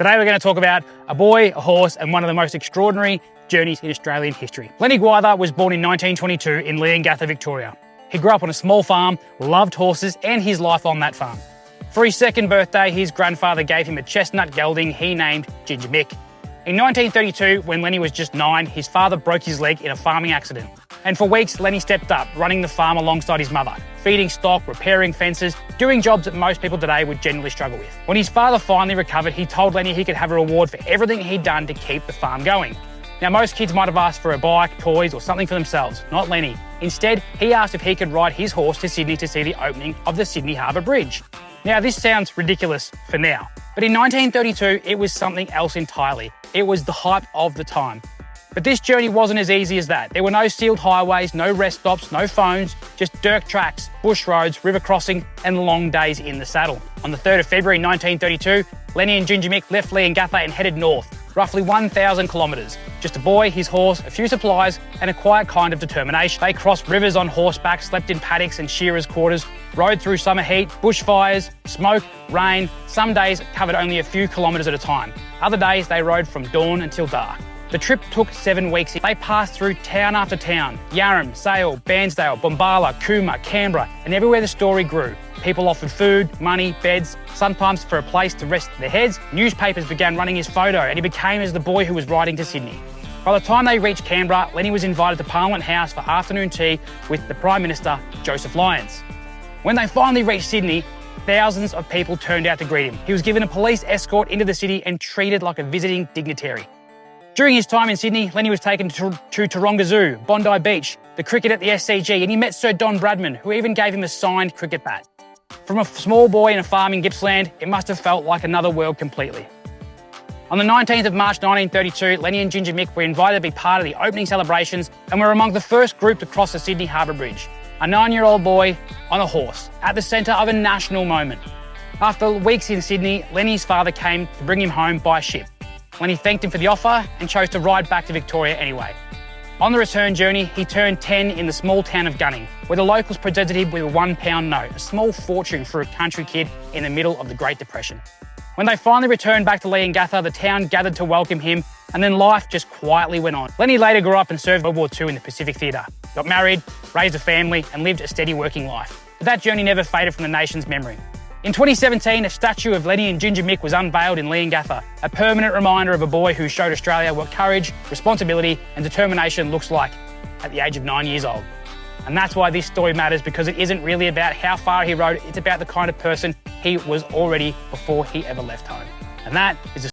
Today we're going to talk about a boy, a horse, and one of the most extraordinary journeys in Australian history. Lennie Gwyther was born in 1922 in Leongatha, Victoria. He grew up on a small farm, loved horses and his life on that farm. For his second birthday, his grandfather gave him a chestnut gelding he named Ginger Mick. In 1932, when Lenny was just 9, his father broke his leg in a farming accident. And for weeks, Lenny stepped up, running the farm alongside his mother, feeding stock, repairing fences, doing jobs that most people today would generally struggle with. When his father finally recovered, he told Lenny he could have a reward for everything he'd done to keep the farm going. Now, most kids might have asked for a bike, toys, or something for themselves, not Lenny. Instead, he asked if he could ride his horse to Sydney to see the opening of the Sydney Harbour Bridge. Now, this sounds ridiculous for now, but in 1932, it was something else entirely. It was the hype of the time. But this journey wasn't as easy as that. There were no sealed highways, no rest stops, no phones, just dirt tracks, bush roads, river crossing, and long days in the saddle. On the 3rd of February 1932, Lenny and Ginger Mick left Leongatha and headed north, roughly 1,000 kilometres. Just a boy, his horse, a few supplies, and a quiet kind of determination. They crossed rivers on horseback, slept in paddocks and shearers' quarters, rode through summer heat, bushfires, smoke, rain. Some days covered only a few kilometres at a time. Other days they rode from dawn until dark. The trip took 7 weeks. They passed through town after town, Yarram, Sale, Bairnsdale, Bombala, Cooma, Canberra, and everywhere the story grew. People offered food, money, beds, sometimes for a place to rest their heads. Newspapers began running his photo and he became as the boy who was riding to Sydney. By the time they reached Canberra, Lenny was invited to Parliament House for afternoon tea with the Prime Minister, Joseph Lyons. When they finally reached Sydney, thousands of people turned out to greet him. He was given a police escort into the city and treated like a visiting dignitary. During his time in Sydney, Lenny was taken to Taronga Zoo, Bondi Beach, the cricket at the SCG, and he met Sir Don Bradman, who even gave him a signed cricket bat. From a small boy in a farm in Gippsland, it must have felt like another world completely. On the 19th of March 1932, Lenny and Ginger Mick were invited to be part of the opening celebrations and were among the first group to cross the Sydney Harbour Bridge. A 9-year-old boy on a horse, at the centre of a national moment. After weeks in Sydney, Lenny's father came to bring him home by ship. Lenny thanked him for the offer and chose to ride back to Victoria anyway. On the return journey, he turned 10 in the small town of Gunning, where the locals presented him with a £1 note, a small fortune for a country kid in the middle of the Great Depression. When they finally returned back to Leongatha, the town gathered to welcome him, and then life just quietly went on. Lenny later grew up and served World War II in the Pacific Theatre, got married, raised a family, and lived a steady working life. But that journey never faded from the nation's memory. In 2017, a statue of Lenny and Ginger Mick was unveiled in Leongatha, a permanent reminder of a boy who showed Australia what courage, responsibility and determination looks like at the age of 9 years old. And that's why this story matters, because it isn't really about how far he rode, it's about the kind of person he was already before he ever left home. And that is